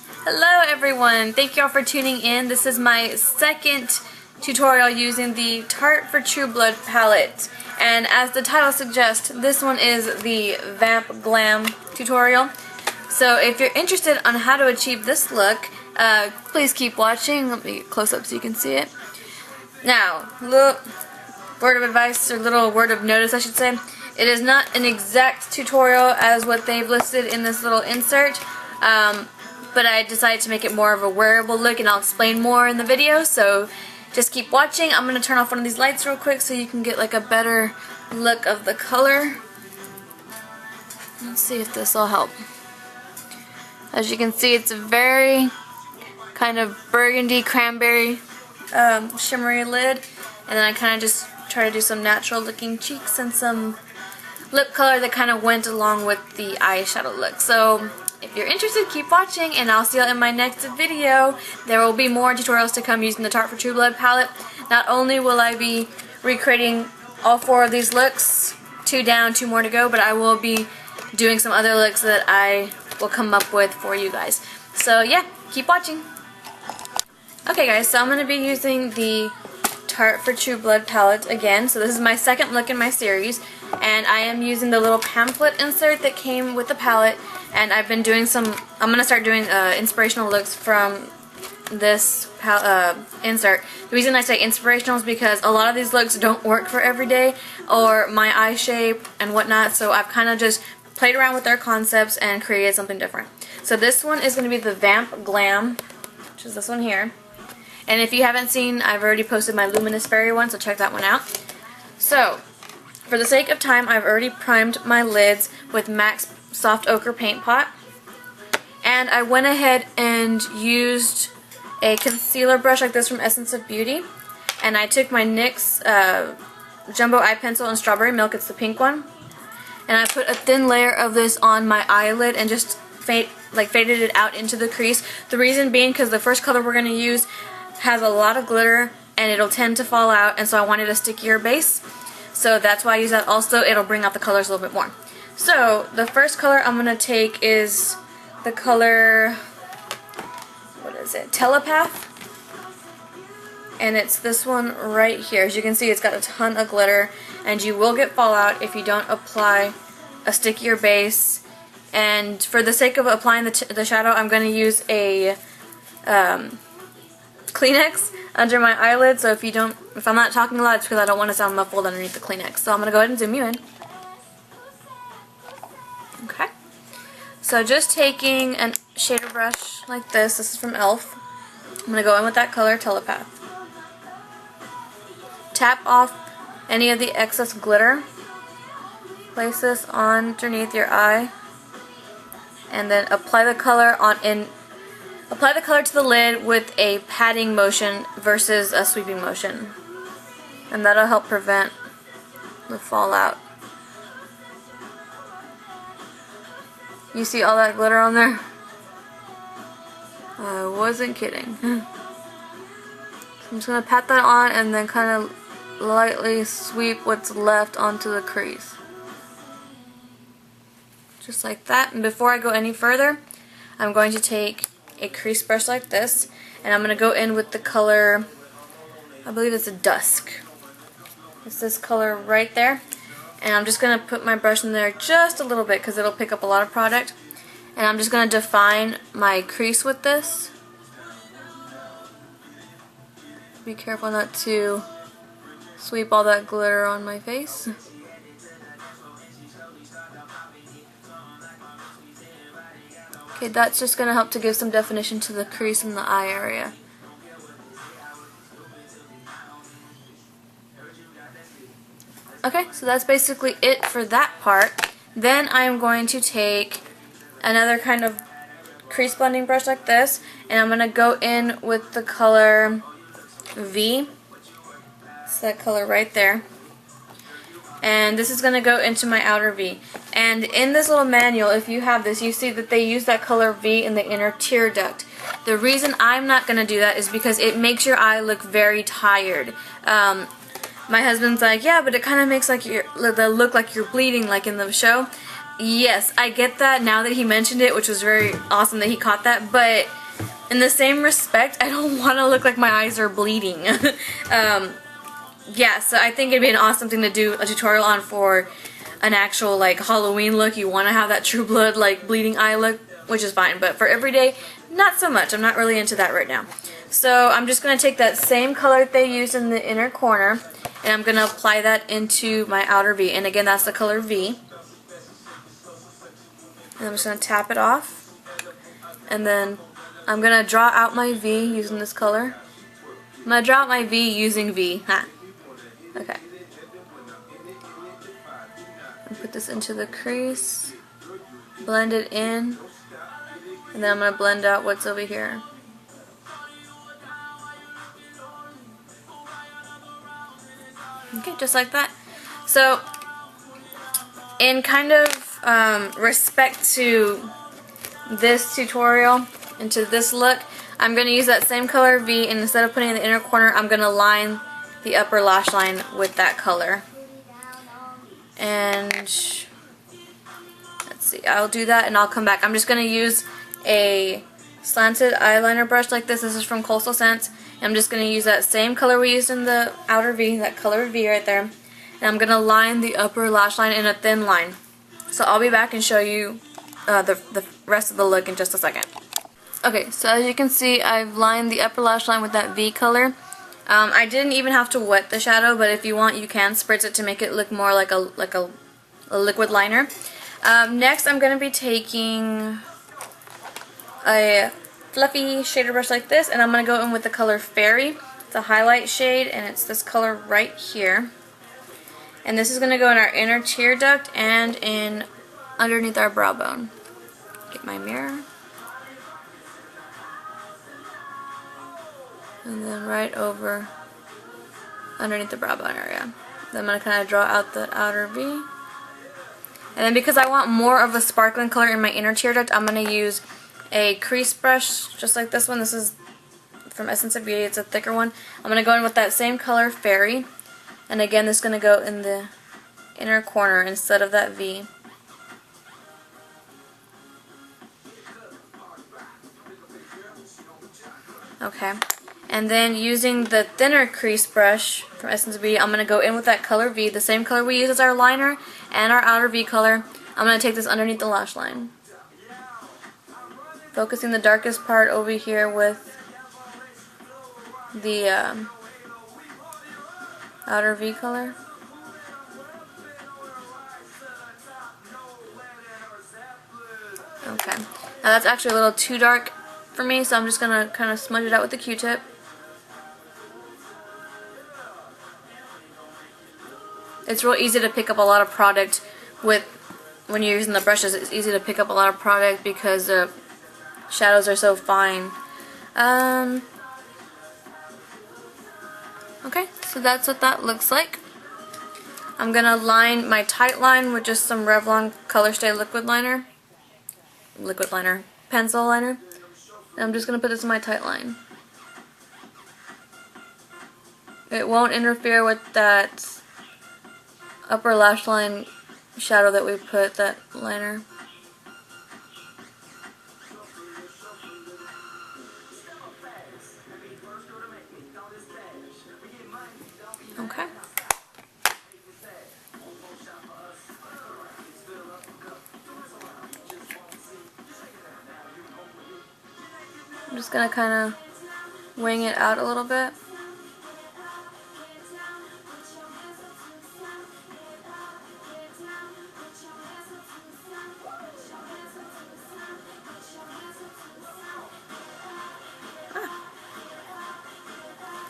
Hello everyone, thank you all for tuning in. This is my second tutorial using the Tarte for True Blood palette. And as the title suggests, this one is the Vamp Glam tutorial. So if you're interested on how to achieve this look, please keep watching. Let me get close up so you can see it. Now, little word of advice, or little word of notice I should say. It is not an exact tutorial as what they've listed in this little insert. But I decided to make it more of a wearable look, and I'll explain more in the video, so just keep watching. I'm going to turn off one of these lights real quick so you can get like a better look of the color. Let's see if this will help. As you can see, it's a very kind of burgundy cranberry shimmery lid, and then I kind of just try to do some natural looking cheeks and some lip color that kind of went along with the eyeshadow look. So if you're interested, keep watching, and I'll see you in my next video. There will be more tutorials to come using the Tarte for True Blood palette. Not only will I be recreating all 4 of these looks, 2 down, 2 more to go, but I will be doing some other looks that I will come up with for you guys. So yeah, keep watching. Okay guys, so I'm going to be using the Tarte for True Blood palette again. So this is my second look in my series, and I am using the little pamphlet insert that came with the palette. And I've been doing I'm going to start doing inspirational looks from this insert. The reason I say inspirational is because a lot of these looks don't work for every day, or my eye shape and whatnot, so I've kind of just played around with their concepts and created something different. So this one is going to be the Vamp Glam, which is this one here. And if you haven't seen, I've already posted my Luminous Fairy one, so check that one out. So, for the sake of time, I've already primed my lids with MAC's Soft Ochre Paint Pot, and I went ahead and used a concealer brush like this from Essence of Beauty, and I took my NYX Jumbo Eye Pencil in Strawberry Milk, it's the pink one, and I put a thin layer of this on my eyelid and just faded it out into the crease. The reason being because the first color we're going to use has a lot of glitter and it'll tend to fall out, and so I wanted a stickier base, so that's why I use that. Also, it'll bring out the colors a little bit more. So, the first color I'm going to take is the color, what is it, Telepath, and it's this one right here. As you can see, it's got a ton of glitter, and you will get fallout if you don't apply a stickier base. And for the sake of applying the shadow, I'm going to use a Kleenex under my eyelid, so if I'm not talking a lot, it's because I don't want to sound muffled underneath the Kleenex. So I'm going to go ahead and zoom you in. Okay, so just taking a shader brush like this is from e.l.f. I'm going to go in with that color, Telepath. Tap off any of the excess glitter. Place this underneath your eye, and then apply the color to the lid with a patting motion versus a sweeping motion, and that'll help prevent the fallout. You see all that glitter on there? I wasn't kidding. So I'm just going to pat that on and then kind of lightly sweep what's left onto the crease. Just like that. And before I go any further, I'm going to take a crease brush like this, and I'm going to go in with the color, I believe it's a Dusk. It's this color right there. And I'm just going to put my brush in there just a little bit because it'll pick up a lot of product. And I'm just going to define my crease with this. Be careful not to sweep all that glitter on my face. Okay, that's just going to help to give some definition to the crease in the eye area. Okay, so that's basically it for that part. Then I'm going to take another kind of crease blending brush like this, and I'm going to go in with the color V. It's that color right there. And this is going to go into my outer V. And in this little manual, if you have this, you see that they use that color V in the inner tear duct. The reason I'm not going to do that is because it makes your eye look very tired. My husband's like, yeah, but it kind of makes like the look like you're bleeding like in the show. Yes, I get that now that he mentioned it, which was very awesome that he caught that, but in the same respect, I don't want to look like my eyes are bleeding. Yeah, so I think it'd be an awesome thing to do a tutorial on for an actual like Halloween look. You want to have that True Blood like bleeding eye look, which is fine, but for everyday, not so much. I'm not really into that right now. So I'm just going to take that same color that they used in the inner corner, and I'm going to apply that into my outer V. And again, that's the color V. And I'm just going to tap it off. And then I'm going to draw out my V using this color. I'm going to draw out my V using V. Ha. Okay. And put this into the crease. Blend it in. And then I'm going to blend out what's over here. Okay, just like that. So, in kind of respect to this tutorial and to this look, I'm going to use that same color V, and instead of putting it in the inner corner, I'm going to line the upper lash line with that color. And let's see, I'll do that and I'll come back. I'm just going to use a slanted eyeliner brush like this. This is from Coastal Scents. And I'm just going to use that same color we used in the outer V, that color V right there. And I'm going to line the upper lash line in a thin line. So I'll be back and show you the rest of the look in just a second. Okay, so as you can see, I've lined the upper lash line with that V color. I didn't even have to wet the shadow, but if you want, you can spritz it to make it look more like a liquid liner. Next, I'm going to be taking a fluffy shader brush like this, and I'm going to go in with the color Fairy. It's a highlight shade, and it's this color right here. And this is going to go in our inner tear duct and in underneath our brow bone. Get my mirror. And then right over underneath the brow bone area. Then I'm going to kind of draw out the outer V. And then because I want more of a sparkling color in my inner tear duct, I'm going to use a crease brush just like this one. This is from Essence of Beauty. It's a thicker one. I'm going to go in with that same color, Fairy. And again, this is going to go in the inner corner instead of that V. Okay. And then using the thinner crease brush from Essence of Beauty, I'm going to go in with that color V, the same color we use as our liner and our outer V color. I'm going to take this underneath the lash line. Focusing the darkest part over here with the outer V color. Okay. Now that's actually a little too dark for me, so I'm just going to kind of smudge it out with the Q-tip. It's real easy to pick up a lot of product when you're using the brushes. It's easy to pick up a lot of product because the shadows are so fine. Okay, so that's what that looks like. I'm going to line my tight line with just some Revlon Color Stay liquid liner. Pencil liner. And I'm just going to put this in my tight line. It won't interfere with that upper lash line shadow that we put, that liner. Okay. I'm just going to kind of wing it out a little bit.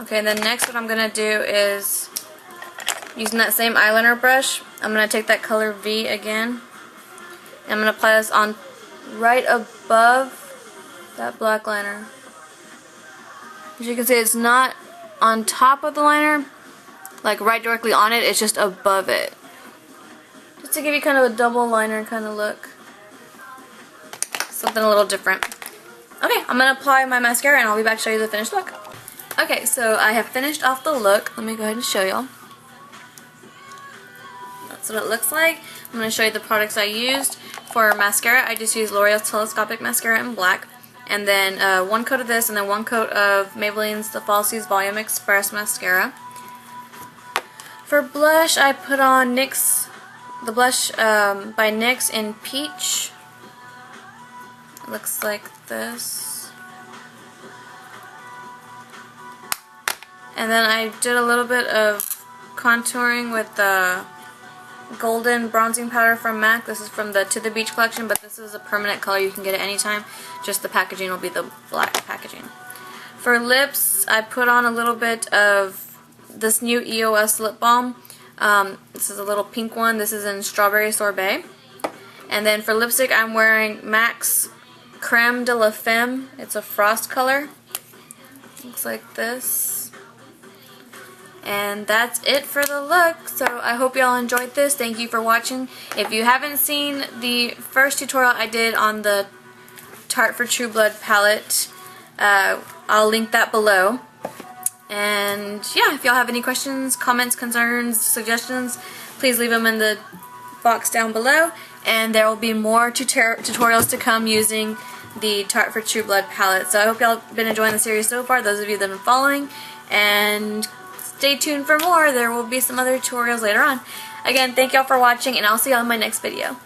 Okay, then next what I'm going to do is, using that same eyeliner brush, I'm going to take that color V again. And I'm going to apply this on right above that black liner. As you can see, it's not on top of the liner, like right directly on it, it's just above it. Just to give you kind of a double liner kind of look. Something a little different. Okay, I'm going to apply my mascara and I'll be back to show you the finished look. Okay, so I have finished off the look. Let me go ahead and show y'all. That's what it looks like. I'm going to show you the products I used. For mascara, I just used L'Oreal's Telescopic Mascara in black. And then 1 coat of this, and then 1 coat of Maybelline's The Falsies Volume Express Mascara. For blush, I put on the blush by NYX in Peach. It looks like this. And then I did a little bit of contouring with the golden bronzing powder from MAC. This is from the To The Beach collection, but this is a permanent color. You can get it anytime. Just the packaging will be the black packaging. For lips, I put on a little bit of this new EOS lip balm. This is a little pink one. This is in Strawberry Sorbet. And then for lipstick, I'm wearing MAC's Creme de la Femme. It's a frost color. Looks like this. And that's it for the look. So I hope y'all enjoyed this. Thank you for watching. If you haven't seen the first tutorial I did on the Tarte for True Blood palette, I'll link that below. And yeah, if y'all have any questions, comments, concerns, suggestions, please leave them in the box down below. And there will be more tutorials to come using the Tarte for True Blood palette. So I hope y'all have been enjoying the series so far, those of you that have been following. And stay tuned for more. There will be some other tutorials later on. Again, thank y'all for watching, and I'll see y'all in my next video.